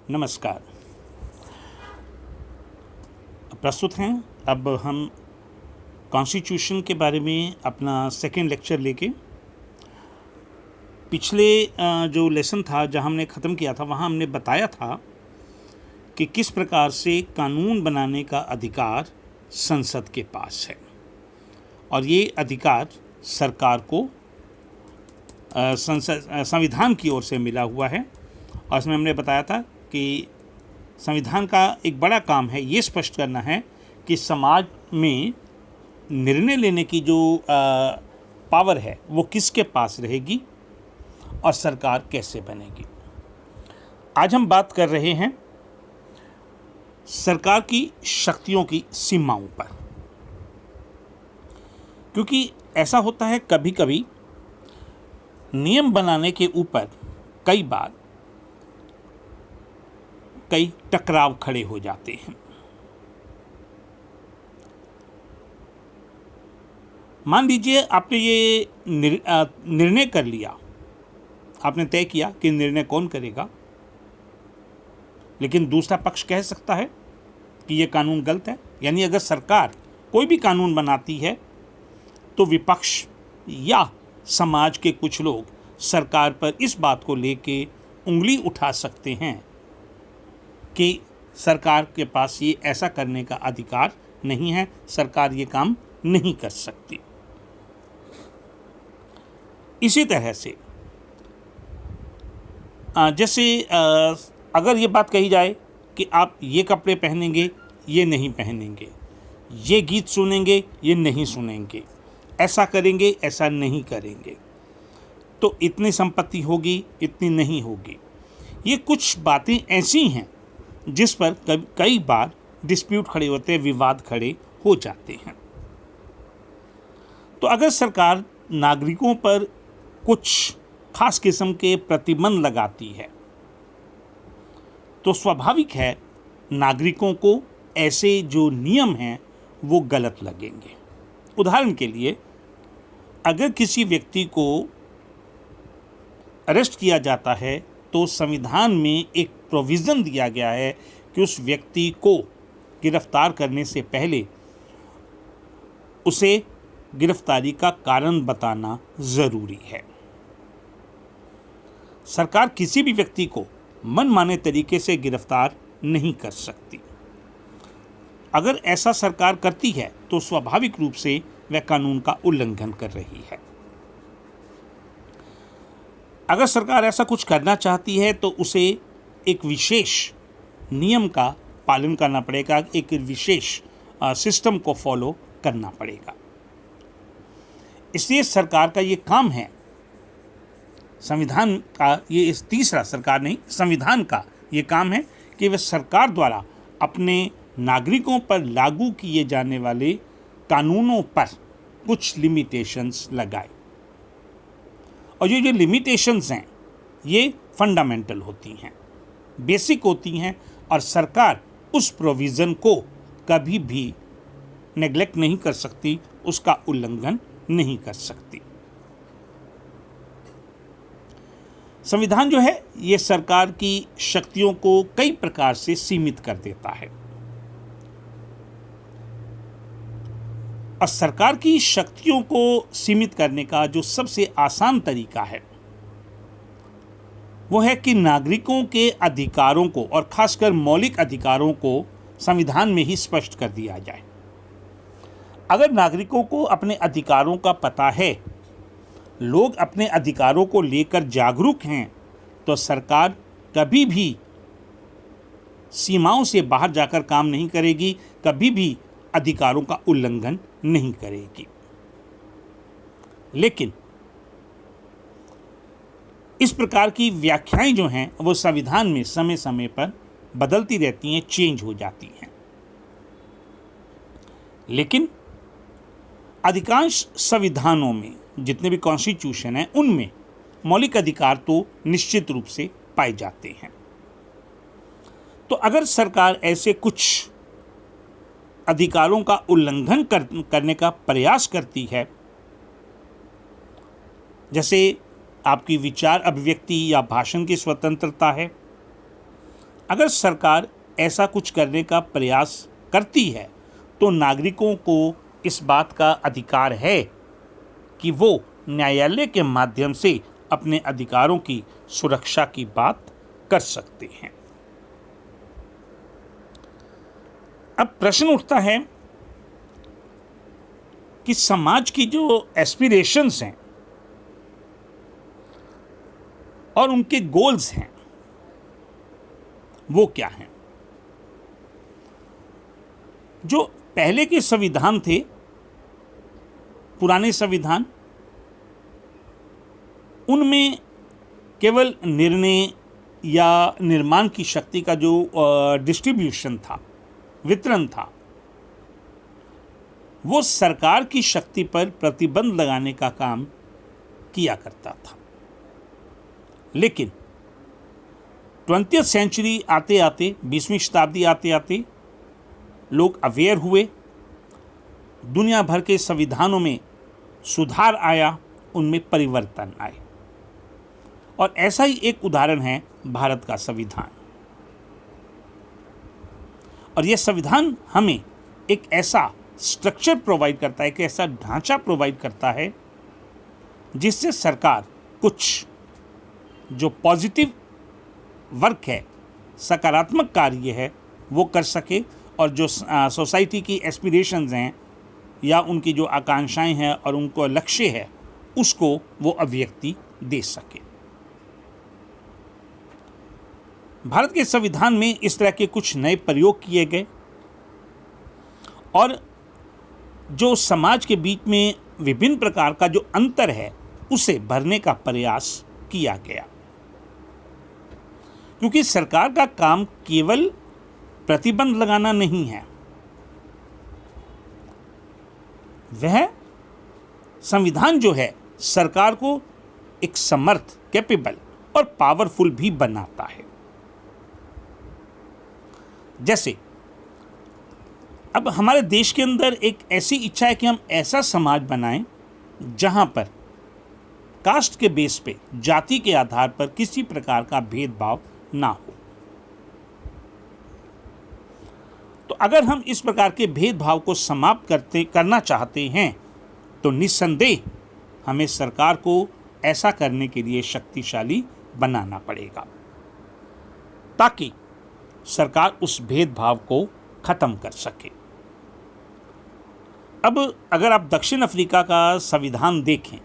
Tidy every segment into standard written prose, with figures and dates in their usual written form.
नमस्कार। प्रस्तुत हैं अब हम कॉन्स्टिट्यूशन के बारे में अपना सेकेंड लेक्चर लेके। पिछले जो लेसन था जहां हमने ख़त्म किया था वहां हमने बताया था कि किस प्रकार से कानून बनाने का अधिकार संसद के पास है और ये अधिकार सरकार को संविधान की ओर से मिला हुआ है। और इसमें हमने बताया था कि संविधान का एक बड़ा काम है ये स्पष्ट करना है कि समाज में निर्णय लेने की जो पावर है वो किसके पास रहेगी और सरकार कैसे बनेगी। आज हम बात कर रहे हैं सरकार की शक्तियों की सीमाओं पर, क्योंकि ऐसा होता है कभी कभी नियम बनाने के ऊपर कई बार कई टकराव खड़े हो जाते हैं। मान लीजिए आपने ये निर्णय कर लिया, आपने तय किया कि निर्णय कौन करेगा, लेकिन दूसरा पक्ष कह सकता है कि ये कानून गलत है। यानी अगर सरकार कोई भी कानून बनाती है तो विपक्ष या समाज के कुछ लोग सरकार पर इस बात को लेके उंगली उठा सकते हैं कि सरकार के पास ये ऐसा करने का अधिकार नहीं है, सरकार ये काम नहीं कर सकती। इसी तरह से जैसे अगर ये बात कही जाए कि आप ये कपड़े पहनेंगे, ये नहीं पहनेंगे, ये गीत सुनेंगे, ये नहीं सुनेंगे, ऐसा करेंगे, ऐसा नहीं करेंगे, तो इतनी संपत्ति होगी, इतनी नहीं होगी। ये कुछ बातें ऐसी हैं जिस पर कई बार डिस्प्यूट खड़े होते हैं, विवाद खड़े हो जाते हैं। तो अगर सरकार नागरिकों पर कुछ खास किस्म के प्रतिबंध लगाती है तो स्वाभाविक है नागरिकों को ऐसे जो नियम हैं वो गलत लगेंगे। उदाहरण के लिए, अगर किसी व्यक्ति को अरेस्ट किया जाता है तो संविधान में एक प्रोविज़न दिया गया है कि उस व्यक्ति को गिरफ्तार करने से पहले उसे गिरफ्तारी का कारण बताना ज़रूरी है। सरकार किसी भी व्यक्ति को मनमाने तरीके से गिरफ्तार नहीं कर सकती। अगर ऐसा सरकार करती है तो स्वाभाविक रूप से वह कानून का उल्लंघन कर रही है। अगर सरकार ऐसा कुछ करना चाहती है तो उसे एक विशेष नियम का पालन करना पड़ेगा, एक विशेष सिस्टम को फॉलो करना पड़ेगा। इसलिए सरकार का ये काम है, संविधान का ये इस तीसरा सरकार नहीं संविधान का ये काम है कि वह सरकार द्वारा अपने नागरिकों पर लागू किए जाने वाले कानूनों पर कुछ लिमिटेशंस लगाए। और ये जो लिमिटेशंस हैं ये फंडामेंटल होती हैं, बेसिक होती हैं, और सरकार उस प्रोविज़न को कभी भी नेग्लेक्ट नहीं कर सकती, उसका उल्लंघन नहीं कर सकती। संविधान जो है ये सरकार की शक्तियों को कई प्रकार से सीमित कर देता है। और सरकार की शक्तियों को सीमित करने का जो सबसे आसान तरीका है वो है कि नागरिकों के अधिकारों को, और खासकर मौलिक अधिकारों को, संविधान में ही स्पष्ट कर दिया जाए। अगर नागरिकों को अपने अधिकारों का पता है, लोग अपने अधिकारों को लेकर जागरूक हैं, तो सरकार कभी भी सीमाओं से बाहर जाकर काम नहीं करेगी, कभी भी अधिकारों का उल्लंघन नहीं करेगी। लेकिन इस प्रकार की व्याख्याएं जो हैं वो संविधान में समय समय पर बदलती रहती हैं, चेंज हो जाती हैं। लेकिन अधिकांश संविधानों में, जितने भी कॉन्स्टिट्यूशन हैं, उनमें मौलिक अधिकार तो निश्चित रूप से पाए जाते हैं। तो अगर सरकार ऐसे कुछ अधिकारों का उल्लंघन करने का प्रयास करती है, जैसे आपकी विचार अभिव्यक्ति या भाषण की स्वतंत्रता है, अगर सरकार ऐसा कुछ करने का प्रयास करती है तो नागरिकों को इस बात का अधिकार है कि वो न्यायालय के माध्यम से अपने अधिकारों की सुरक्षा की बात कर सकते हैं। अब प्रश्न उठता है कि समाज की जो एस्पिरेशंस हैं और उनके गोल्स हैं वो क्या हैं। जो पहले के संविधान थे, पुराने संविधान, उनमें केवल निर्णय या निर्माण की शक्ति का जो डिस्ट्रीब्यूशन था, वितरण था, वो सरकार की शक्ति पर प्रतिबंध लगाने का काम किया करता था। लेकिन 20th सेंचुरी आते आते, 20वीं शताब्दी आते आते लोग अवेयर हुए, दुनिया भर के संविधानों में सुधार आया, उनमें परिवर्तन आए। और ऐसा ही एक उदाहरण है भारत का संविधान। और यह संविधान हमें एक ऐसा स्ट्रक्चर प्रोवाइड करता है, एक ऐसा ढांचा प्रोवाइड करता है जिससे सरकार कुछ जो पॉजिटिव वर्क है, सकारात्मक कार्य है, वो कर सके और जो सोसाइटी की एस्पिरेशंस हैं या उनकी जो आकांक्षाएं हैं और उनको लक्ष्य है उसको वो अभिव्यक्ति दे सके। भारत के संविधान में इस तरह के कुछ नए प्रयोग किए गए और जो समाज के बीच में विभिन्न प्रकार का जो अंतर है उसे भरने का प्रयास किया गया। क्योंकि सरकार का काम केवल प्रतिबंध लगाना नहीं है, वह संविधान जो है सरकार को एक समर्थ, कैपेबल और पावरफुल भी बनाता है। जैसे अब हमारे देश के अंदर एक ऐसी इच्छा है कि हम ऐसा समाज बनाएं जहां पर कास्ट के बेस पे, जाति के आधार पर किसी प्रकार का भेदभाव ना हो। तो अगर हम इस प्रकार के भेदभाव को समाप्त करना चाहते हैं तो निस्संदेह हमें सरकार को ऐसा करने के लिए शक्तिशाली बनाना पड़ेगा ताकि सरकार उस भेदभाव को खत्म कर सके। अब अगर आप दक्षिण अफ्रीका का संविधान देखें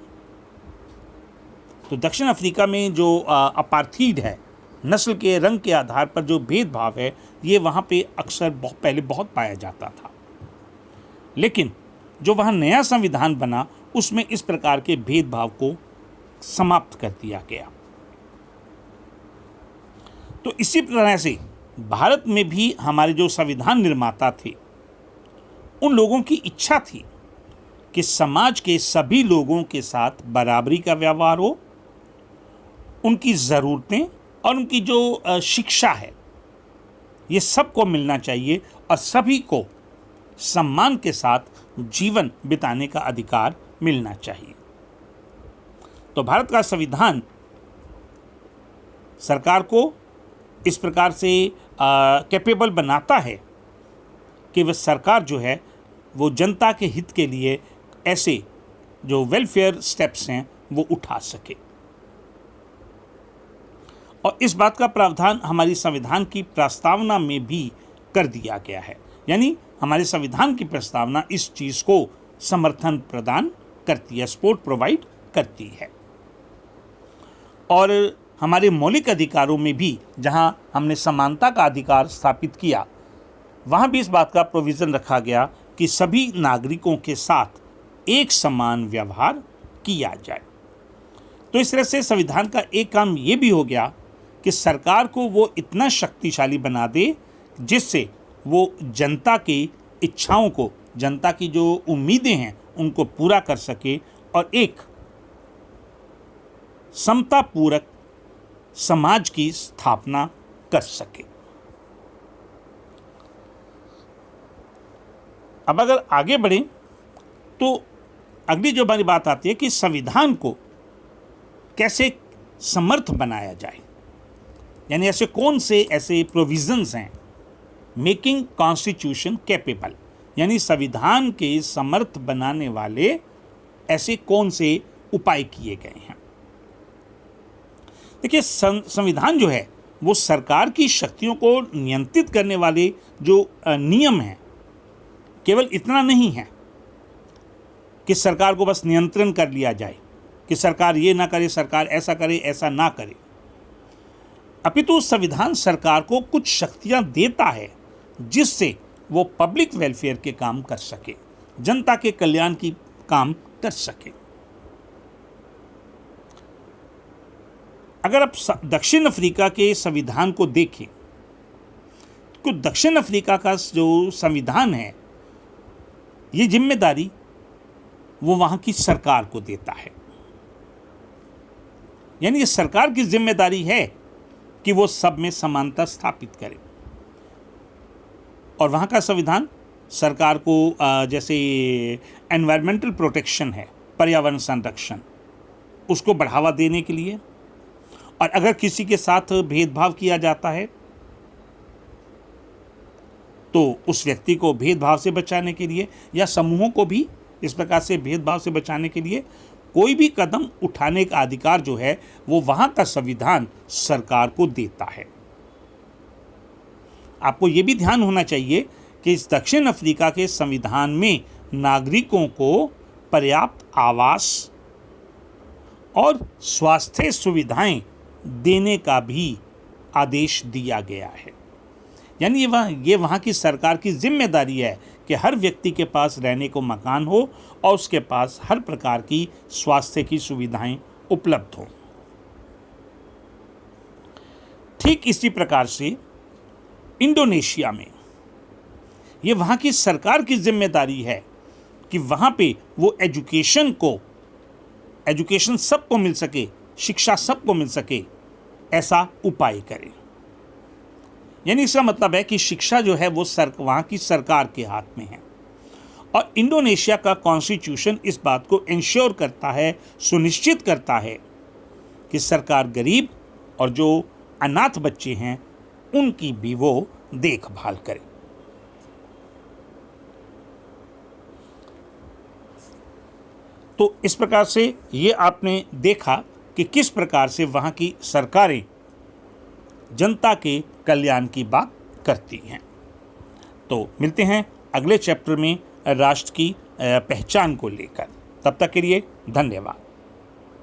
तो दक्षिण अफ्रीका में जो अपार्थीड है, नस्ल के रंग के आधार पर जो भेदभाव है, ये वहाँ पे अक्सर पहले बहुत पाया जाता था। लेकिन जो वहाँ नया संविधान बना उसमें इस प्रकार के भेदभाव को समाप्त कर दिया गया। तो इसी तरह से भारत में भी हमारे जो संविधान निर्माता थे उन लोगों की इच्छा थी कि समाज के सभी लोगों के साथ बराबरी का व्यवहार हो, उनकी ज़रूरतें और उनकी जो शिक्षा है ये सबको मिलना चाहिए और सभी को सम्मान के साथ जीवन बिताने का अधिकार मिलना चाहिए। तो भारत का संविधान सरकार को इस प्रकार से कैपेबल बनाता है कि वह सरकार जो है वो जनता के हित के लिए ऐसे जो वेलफेयर स्टेप्स हैं वो उठा सके। और इस बात का प्रावधान हमारी संविधान की प्रस्तावना में भी कर दिया गया है। यानी हमारे संविधान की प्रस्तावना इस चीज़ को समर्थन प्रदान करती है, सपोर्ट प्रोवाइड करती है। और हमारे मौलिक अधिकारों में भी जहां हमने समानता का अधिकार स्थापित किया, वहां भी इस बात का प्रोविज़न रखा गया कि सभी नागरिकों के साथ एक समान व्यवहार किया जाए। तो इस तरह से संविधान का एक काम ये भी हो गया कि सरकार को वो इतना शक्तिशाली बना दे जिससे वो जनता की इच्छाओं को, जनता की जो उम्मीदें हैं उनको पूरा कर सके और एक समतापूर्वक समाज की स्थापना कर सके। अब अगर आगे बढ़ें तो अगली जो हमारी बात आती है कि संविधान को कैसे समर्थ बनाया जाए। यानी ऐसे कौन से ऐसे प्रोविजंस हैं मेकिंग कॉन्स्टिट्यूशन कैपेबल, यानी संविधान के समर्थ बनाने वाले ऐसे कौन से उपाय किए गए हैं। देखिए, संविधान जो है वो सरकार की शक्तियों को नियंत्रित करने वाले जो नियम हैं, केवल इतना नहीं है कि सरकार को बस नियंत्रण कर लिया जाए कि सरकार ये ना करे, सरकार ऐसा करे, ऐसा ना करे, अपितु संविधान सरकार को कुछ शक्तियां देता है जिससे वो पब्लिक वेलफेयर के काम कर सके, जनता के कल्याण की काम कर सके। अगर आप दक्षिण अफ्रीका के संविधान को देखें तो दक्षिण अफ्रीका का जो संविधान है, ये जिम्मेदारी वो वहां की सरकार को देता है। यानी ये सरकार की जिम्मेदारी है कि वो सब में समानता स्थापित करे। और वहाँ का संविधान सरकार को जैसे एनवायरमेंटल प्रोटेक्शन है, पर्यावरण संरक्षण, उसको बढ़ावा देने के लिए, और अगर किसी के साथ भेदभाव किया जाता है तो उस व्यक्ति को भेदभाव से बचाने के लिए या समूहों को भी इस प्रकार से भेदभाव से बचाने के लिए कोई भी कदम उठाने का अधिकार जो है वो वहाँ का संविधान सरकार को देता है। आपको ये भी ध्यान होना चाहिए कि इस दक्षिण अफ्रीका के संविधान में नागरिकों को पर्याप्त आवास और स्वास्थ्य सुविधाएं देने का भी आदेश दिया गया है। यानी ये वहाँ की सरकार की जिम्मेदारी है कि हर व्यक्ति के पास रहने को मकान हो और उसके पास हर प्रकार की स्वास्थ्य की सुविधाएं उपलब्ध हों। ठीक इसी प्रकार से इंडोनेशिया में ये वहाँ की सरकार की जिम्मेदारी है कि वहाँ पे वो एजुकेशन सबको मिल सके, शिक्षा सबको मिल सके, ऐसा उपाय करें। यानी इसका मतलब है कि शिक्षा जो है वो वहाँ की सरकार के हाथ में है। और इंडोनेशिया का कॉन्स्टिट्यूशन इस बात को इंश्योर करता है, सुनिश्चित करता है कि सरकार गरीब और जो अनाथ बच्चे हैं उनकी भी वो देखभाल करे। तो इस प्रकार से ये आपने देखा कि किस प्रकार से वहाँ की सरकारें जनता के कल्याण की बात करती हैं। तो मिलते हैं अगले चैप्टर में राष्ट्र की पहचान को लेकर। तब तक के लिए धन्यवाद।